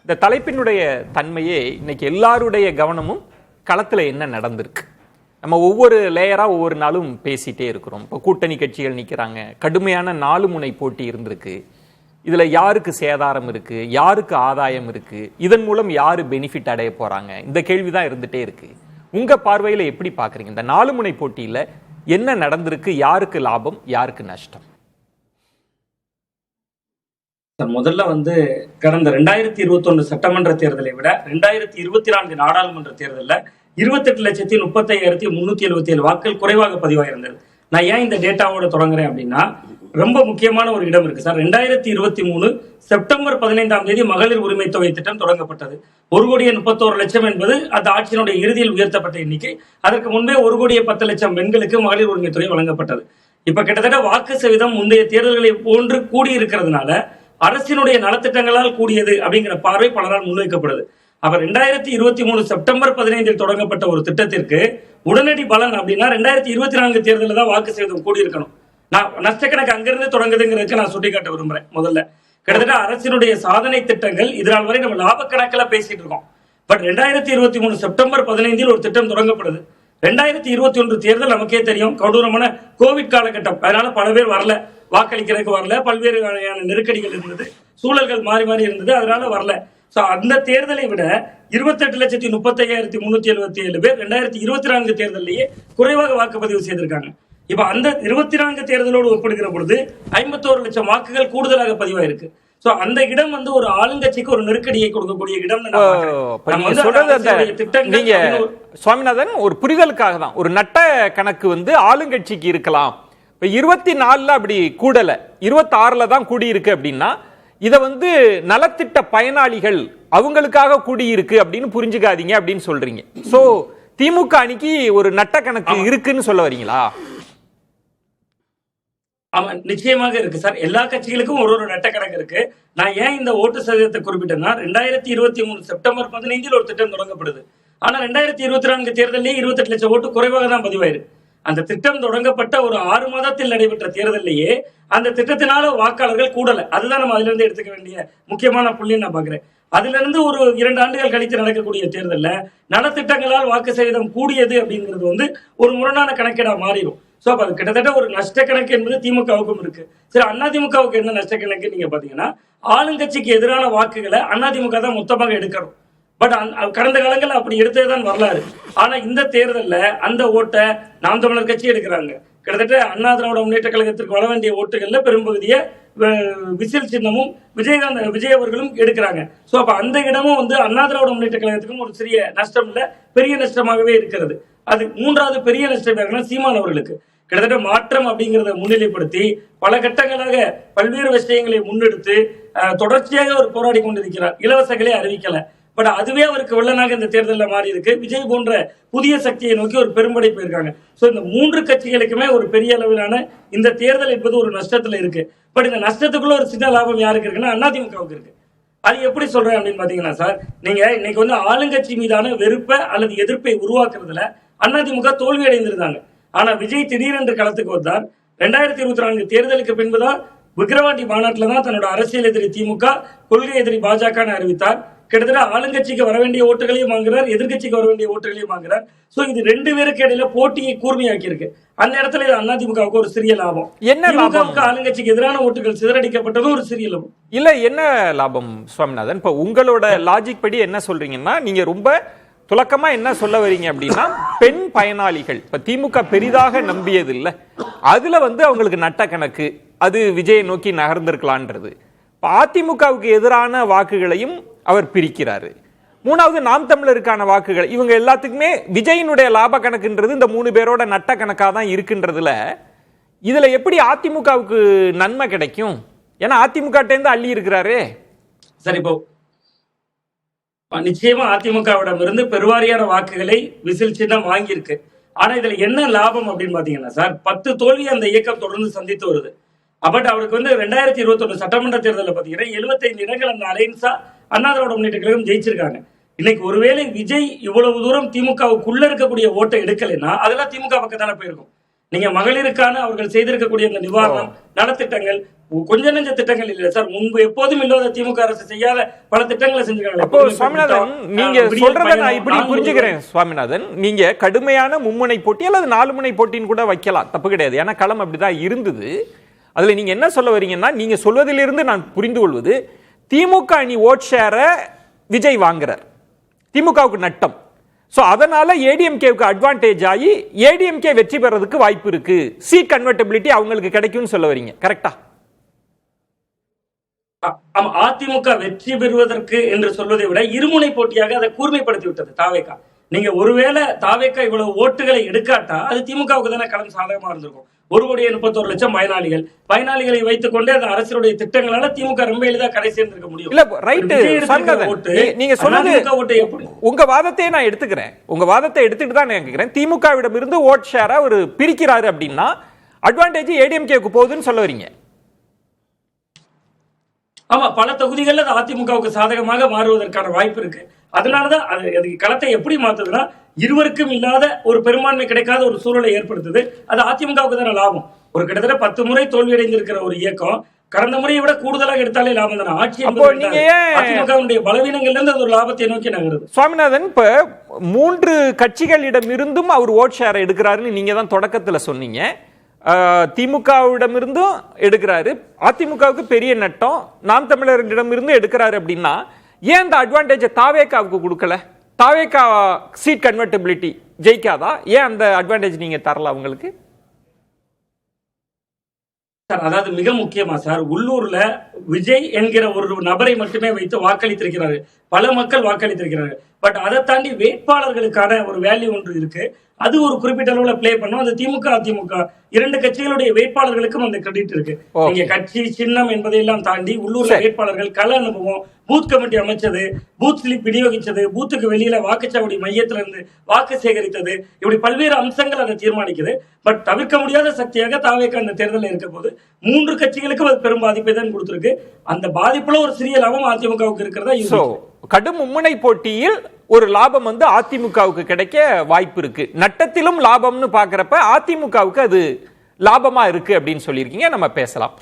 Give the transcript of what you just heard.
இந்த தலைப்பினுடைய தன்மையே இன்னைக்கு எல்லாருடைய கவனமும் களத்துல என்ன நடந்திருக்கு. நம்ம ஒவ்வொரு லேயரா ஒவ்வொரு நாளும் பேசிட்டே இருக்கிறோம். இப்போ கூட்டணி கட்சிகள் நிற்கிறாங்க, கடுமையான 4 முனை போட்டி இருந்திருக்கு. இதுல யாருக்கு சேதாரம் இருக்கு, யாருக்கு ஆதாயம் இருக்கு, இதன் மூலம் யாரு பெனிஃபிட் அடைய போறாங்க, இந்த கேள்விதான் இருந்துட்டே இருக்கு. உங்க பார்வையில எப்படி பாக்குறீங்க இந்த 4 முனை போட்டியில என்ன நடந்திருக்கு, யாருக்கு லாபம் யாருக்கு நஷ்டம்? முதல்ல கடந்த 2021 சட்டமன்ற தேர்தலை விட 2024 நாடாளுமன்ற தேர்தலில் 28,35,377 வாக்குகள் குறைவாக பதிவாயிருந்தது. நான் ஏன் இந்த டேட்டாவோட தொடங்குறேன் அப்படின்னா, ரொம்ப முக்கியமான ஒரு இடம் இருக்கு சார். 2023 செப்டம்பர் 15ஆம் தேதி மகளிர் உரிமை தொகை திட்டம் தொடங்கப்பட்டது. 1,31,00,000 என்பது அந்த ஆட்சியினுடைய இறுதியில் உயர்த்தப்பட்ட எண்ணிக்கை. அதற்கு முன்பே 1,10,00,000 பெண்களுக்கு மகளிர் உரிமை தொகை வழங்கப்பட்டது. இப்ப கிட்டத்தட்ட வாக்கு சதவீதம் முந்தைய தேர்தல்களை போன்று கூடியிருக்கிறதுனால அரசினுடைய நலத்திட்டங்களால் கூடியது அப்படிங்கிற பார்வை பலரால் முன்வைக்கப்படுது. அவர் 2023 செப்டம்பர் 15 தொடங்கப்பட்ட ஒரு திட்டத்திற்கு உடனடி பலன் அப்படின்னா 2024 தேர்தலில் தான் வாக்கு சதவீதம் கூடியிருக்கணும். நான் நஷ்டக்கணக்கு அங்கிருந்து தொடங்குதுங்கிறதுக்கு நான் சுட்டிக்காட்ட விரும்புறேன். முதல்ல கிட்டத்தட்ட அரசினுடைய சாதனை திட்டங்கள் இதனால் வரை நம்ம லாப கணக்கில் பேசிட்டு இருக்கோம். பட் 2023 செப்டம்பர் 15 ஒரு திட்டம் தொடங்கப்படுது. 2021 தேர்தல் நமக்கே தெரியும், கொடூரமான கோவிட் காலகட்டம். அதனால பல பேர் வரல, வாக்களிக்கிறதுக்கு வரல, பல்வேறு வகையான நெருக்கடிகள் இருந்தது, சூழல்கள் மாறி மாறி இருந்தது, அதனால வரல. சோ அந்த தேர்தலை விட 28,35,377 பேர் 2024 தேர்தலையே குறைவாக வாக்குப்பதிவு செய்திருக்காங்க. இப்ப அந்த 24 தேர்தலோடு ஒப்பிடுகிற பொழுது 51,00,000 வாக்குகள் கூடுதலாக பதிவாயிருக்கு. சோ அந்த இடம் ஒரு ஆளுங்கட்சிக்கு ஒரு நெருக்கடியை கொடுக்கக்கூடிய இடம். நீங்க சுவாமிநாதன் ஒரு புரிதலுக்காக தான், ஒரு நட்ட கணக்கு ஆளுங்கட்சிக்கு இருக்கலாம். இப்ப 24ல அப்படி கூடல, 26ல தான் கூடி இருக்கு அப்படின்னா இத நலத்திட்ட பயனாளிகள் அவங்களுக்காக கூடி இருக்கு அப்படின்னு புரிஞ்சுக்காதீங்க அப்படின்னு சொல்றீங்க. சோ திமுக அணிக்கு ஒரு நட்ட கணக்கு இருக்குன்னு சொல்ல வரீங்களா? ஆமா, நிச்சயமாக இருக்கு சார். எல்லா கட்சிகளுக்கும் ஒரு நட்ட கணக்கு இருக்கு. நான் ஏன் இந்த ஓட்டு சதவீதத்தை குறிப்பிட்டேன்னா, 2023 செப்டம்பர் 15 ஒரு திட்டம் தொடங்கப்படுது. ஆனா 2024 தேர்தலிலே 28,00,000 ஓட்டு குறைவாக தான் பதிவாயிருக்கு. அந்த திட்டம் தொடங்கப்பட்ட ஒரு 6 மாதத்தில் நடைபெற்ற தேர்தலிலேயே அந்த திட்டத்தினால வாக்காளர்கள் கூடல. அதுதான் நம்ம அதுல இருந்து எடுத்துக்க வேண்டிய முக்கியமான புள்ளின்னு நான் பாக்குறேன். அதுல இருந்து ஒரு 2 ஆண்டுகள் கழித்து நடக்கக்கூடிய தேர்தல்ல நலத்திட்டங்களால் வாக்கு சதவீதம் கூடியது அப்படிங்கிறது ஒரு முரணான கணக்கீடா மாறிடும். சோ அப்ப அது கிட்டத்தட்ட ஒரு நஷ்ட கணக்கு என்பது திமுகவுக்கும் இருக்கு. சரி, அதிமுகவுக்கு என்ன நஷ்ட கணக்கு நீங்க பாத்தீங்கன்னா, ஆளுங்கட்சிக்கு எதிரான வாக்குகளை அதிமுக தான் மொத்தமாக எடுக்கணும். பட் கடந்த காலங்களில் அப்படி எடுத்ததுதான் வரலாறு. ஆனா இந்த தேர்தல்ல அந்த ஓட்டை நாம் தமிழர் கட்சி எடுக்கிறாங்க. கிட்டத்தட்ட அண்ணா திராவிட முன்னேற்ற கழகத்திற்கு வர வேண்டிய ஓட்டுகள்ல பெரும்பகுதியை விசில் சின்னமும் விஜய் அவர்களும் எடுக்கிறாங்க. சோ அப்ப அந்த இடமும் அண்ணா திராவிட முன்னேற்ற கழகத்துக்கும் ஒரு சிறிய நஷ்டம் இல்ல, பெரிய நஷ்டமாகவே இருக்கிறது. அது 3வது பெரிய நஷ்டம் சீமான் அவர்களுக்கு. கிட்டத்தட்ட மாற்றம் அப்படிங்கிறத முன்னிலைப்படுத்தி பல கட்டங்களாக பல்வேறு விஷயங்களை முன்னெடுத்து தொடர்ச்சியாக அவர் போராடி கொண்டிருக்கிறார். இலவசங்களே அறிவிக்கல, பட் அதுவே அவருக்கு வெள்ளனாக இந்த தேர்தலில் மாறி இருக்கு. விஜய் போன்ற புதிய சக்தியை நோக்கி ஒரு பெரும்படை போயிருக்காங்க. சோ இந்த 3 கட்சிகளுக்குமே ஒரு பெரிய அளவிலான இந்த தேர்தல் என்பது ஒரு நஷ்டத்துல இருக்கு. பட் இந்த நஷ்டத்துக்குள்ள ஒரு சின்ன லாபம் யாருக்கு இருக்குன்னா அதிமுகவுக்கு இருக்கு. அது எப்படி சொல்றேன் அப்படின்னு பாத்தீங்கன்னா சார், நீங்க இன்னைக்கு ஆளுங்கட்சி மீதான வெறுப்பை அல்லது எதிர்ப்பை உருவாக்குறதுல அதிமுக தோல்வி அடைந்திருந்தாங்க. ஆனா விஜய் திடீரென்று களத்துக்கு வந்தார். 2024 தேர்தலுக்கு பின்புதான் விக்கிரவாண்டி மாநாட்டில் தான் தன்னோட அரசியல் எதிரி திமுக, கொள்கை எதிரி பாஜக அறிவித்தார். கிட்டத்தட்ட ஆளுங்கட்சிக்கு வர வேண்டிய ஓட்டுகளையும் வாங்குறார், எதிர்கட்சிக்கு வர வேண்டிய ஓட்டுகளையும் வாங்குறார். சோ இது 2 பேருக்கு இடையில போட்டியை கூர்மையாக்கி இருக்கு. அந்த இடத்துல இது அதிமுகவுக்கு ஒரு சிறிய லாபம். என்ன லாபம்? ஆளுங்கட்சிக்கு எதிரான ஓட்டுகள் சிதறடிக்கப்பட்டதும் ஒரு சிறிய லாபம் இல்ல. என்ன லாபம் சுவாமிநாதன்? இப்ப உங்களோட லாஜிக் படி என்ன சொல்றீங்கன்னா, நீங்க ரொம்ப துலக்கமா என்ன சொல்ல வரீங்க அப்படின்னா, பெண் பயனாளிகள் இப்ப திமுக பெரிதாக நம்பியது இல்ல, அதுல அவங்களுக்கு நட்ட கணக்கு, அது விஜயை நோக்கி நகர்ந்திருக்கலான்றது. அதிமுகவுக்கு எதிரான வாக்குகளையும் அவர் பிரிக்கிறாரு. 3வது நாம் தமிழருக்கான வாக்குகள், இவங்க எல்லாத்துக்குமே விஜயினுடைய லாப கணக்குன்றது இந்த 3 பேரோட நட்ட கணக்கா தான் இருக்குன்றதுல இதுல எப்படி அதிமுகவுக்கு நன்மை கிடைக்கும்? ஏன்னா அதிமுக அள்ளி இருக்கிறாரு. சரி, இப்போ நிச்சயமா அதிமுகவிடம் இருந்து பெருவாரியான வாக்குகளை விசில் சின்னம் வாங்கியிருக்கு. ஆனா இதுல என்ன லாபம் அப்படின்னு பாத்தீங்கன்னா சார், 10 தோல்வி அந்த இயக்கம் தொடர்ந்து சந்தித்து வருது. பட் அவருக்கு 2021 சட்டமன்ற தேர்தலில் பாத்தீங்கன்னா 75 இடங்கள் அந்த அலைன்ஸா அண்ணா திராவிட முன்னேற்ற கழகம் ஜெயிச்சிருக்காங்க. இன்னைக்கு ஒருவேளை விஜய் இவ்வளவு தூரம் திமுகவுக்குள்ள இருக்கக்கூடிய ஓட்டை எடுக்கலைன்னா அதெல்லாம் திமுக பக்கம் தானே போயிருக்கும். நீங்க மகளிருக்கான அவர்கள் செய்திருக்கக்கூடிய அந்த நிவாரணம், நலத்திட்டங்கள், கொஞ்ச நெஞ்ச திட்டங்கள் இல்ல சார். முன்பு எப்போதும் இல்லாத திமுக அரசு செய்யாத பல திட்டங்களை செஞ்சிருக்காங்க. அப்போ சுவாமிநாதன், நீங்க சொல்றத நான் இப்படி புரிஞ்சுக்கிறேன் சுவாமிநாதன், நீங்க கடுமையான மும்முனை போட்டி அல்லது 4 முனை போட்டின்னு கூட வைக்கலாம், தப்பு கிடையாது. ஏன்னா களம் அப்படிதான் இருந்தது. அதுல நீங்க என்ன சொல்ல வரீங்கன்னா, நீங்க சொல்வதிலிருந்து நான் புரிந்து கொள்வது, திமுக அணி ஓட் ஷேர விஜய் வாங்குறார், திமுகவுக்கு நட்டம். சோ அதனால ஏடிஎம்கேவுக்கு அட்வான்டேஜ் ஆகி ஏடிஎம்கே வெற்றி பெறதுக்கு வாய்ப்பு இருக்கு, சீட் கன்வெர்டபிலிட்டி அவங்களுக்கு கிடைக்கும்னு சொல்ல வரீங்க, கரெக்டா? அதிமுக வெற்றி பெறுவதற்கு என்று சொல்வதை விட இருமுனை போட்டியாக அதை கூர்மைப்படுத்தி விட்டது தாவேகா. நீங்க ஒருவேளை தாவேகா இவ்வளவு ஓட்டுகளை எடுக்காட்டா அது திமுகவுக்கு தானே களம் சாதகமா இருந்திருக்கும். 1,31,00,000 பயனாளிகளை வைத்துக் கொண்டே அந்த அரசுடைய திட்டங்களால திமுக ரொம்ப எளிதா கரை சேர்ந்திருக்க முடியும். இல்ல ரைட், நீங்க சொல்றது உங்க வாதத்தையே நான் எடுத்துக்கிறேன். உங்க வாதத்தை எடுத்துட்டு தான் நான் கேட்கிறேன். திமுகவிடம் இருந்து ஓட் ஷேரா ஒரு பிரிக்கிறாரு அப்படின்னா அட்வான்டேஜ் ஏடிஎம்கேக்கு போகுதுன்னு சொல்ல வரீங்க. ஆமா, பல தொகுதிகளில் அது அதிமுகவுக்கு சாதகமாக மாறுவதற்கான வாய்ப்பு இருக்கு. அதனாலதான் அதுக்கு களத்தை எப்படி மாத்துதுன்னா, இருவருக்கும் இல்லாத ஒரு பெரும்பான்மை கிடைக்காத ஒரு சூழலை ஏற்படுத்துது. அது அதிமுகவுக்கு தானே லாபம். ஒரு கிட்டத்தட்ட 10 முறை தோல்வியடைந்திருக்கிற ஒரு இயக்கம் கடந்த முறையை விட கூடுதலாக எடுத்தாலே லாபம் தானே. ஆட்சி அதிமுகவுடைய பலவீனங்கள்ல இருந்து அது ஒரு லாபத்தை நோக்கி நகருது. சுவாமிநாதன், இப்ப 3 கட்சிகளிடம் இருந்தும் அவர் ஓட் ஷேர் எடுக்கிறாருன்னு நீங்க தான் தொடக்கத்துல சொன்னீங்க. திமுகவிடமிருந்தும் எடுக்கிறாரு, அதிமுகவுக்கு பெரிய நட்டம், நாம் தமிழரிடம் இருந்து எடுக்கிறாரு அப்படின்னா ஏன் அந்த அட்வான்டேஜ் தாவேகாவுக்கு கொடுக்கல? தாவேகா சீட் கன்வெர்டபிலிட்டி ஜெயிக்காதா? ஏன் அந்த அட்வான்டேஜ் நீங்க தரல அவங்களுக்கு? சார், அதாவது மிக முக்கியமா சார், உள்ளூர்ல விஜய் என்கிற ஒரு நபரை மட்டுமே வைத்து வாக்களித்திருக்கிறாரு, பல மக்கள் வாக்களித்திருக்கிறார்கள். பட் அதை தாண்டி வேட்பாளர்களுக்கான ஒரு வேல்யூ ஒன்று இருக்கு, அது ஒரு குறிப்பிட்ட அளவுல பிளே பண்ணும். அந்த திமுக அதிமுக 2 கட்சிகளுடைய வேட்பாளர்களுக்கும் அந்த கிரெடிட் இருக்கு. நீங்க கட்சி சின்னம் என்பதையெல்லாம் தாண்டி உள்ளூர்ல வேட்பாளர்கள் கள அனுபவம், பூத் கமிட்டி அமைச்சது, பூத் ஸ்லிப் விநியோகிச்சது, பூத்துக்கு வெளியில வாக்குச்சாவடி மையத்துல இருந்து வாக்கு சேகரித்தது, இப்படி பல்வேறு அம்சங்கள் அதை தீர்மானிக்குது. பட் தவிர்க்க முடியாத சக்தியாக தாவேகா அந்த தேர்தலில் இருக்க போது 3 கட்சிகளுக்கும் அது பெரும் பாதிப்பை தான் கொடுத்திருக்கு. அந்த பாதிப்புல ஒரு சிறிய லாபம் அதிமுகவுக்கு இருக்கிறதா? கடும் மும்முனை போட்டியில் ஒரு லாபம் வந்து அதிமுகவுக்கு கிடைக்க வாய்ப்பு இருக்கு. நட்டத்திலும் லாபம்னு பாக்குறப்ப அதிமுகவுக்கு அது லாபமா இருக்கு அப்படின்னு சொல்லியிருக்கீங்க. நம்ம பேசலாம்.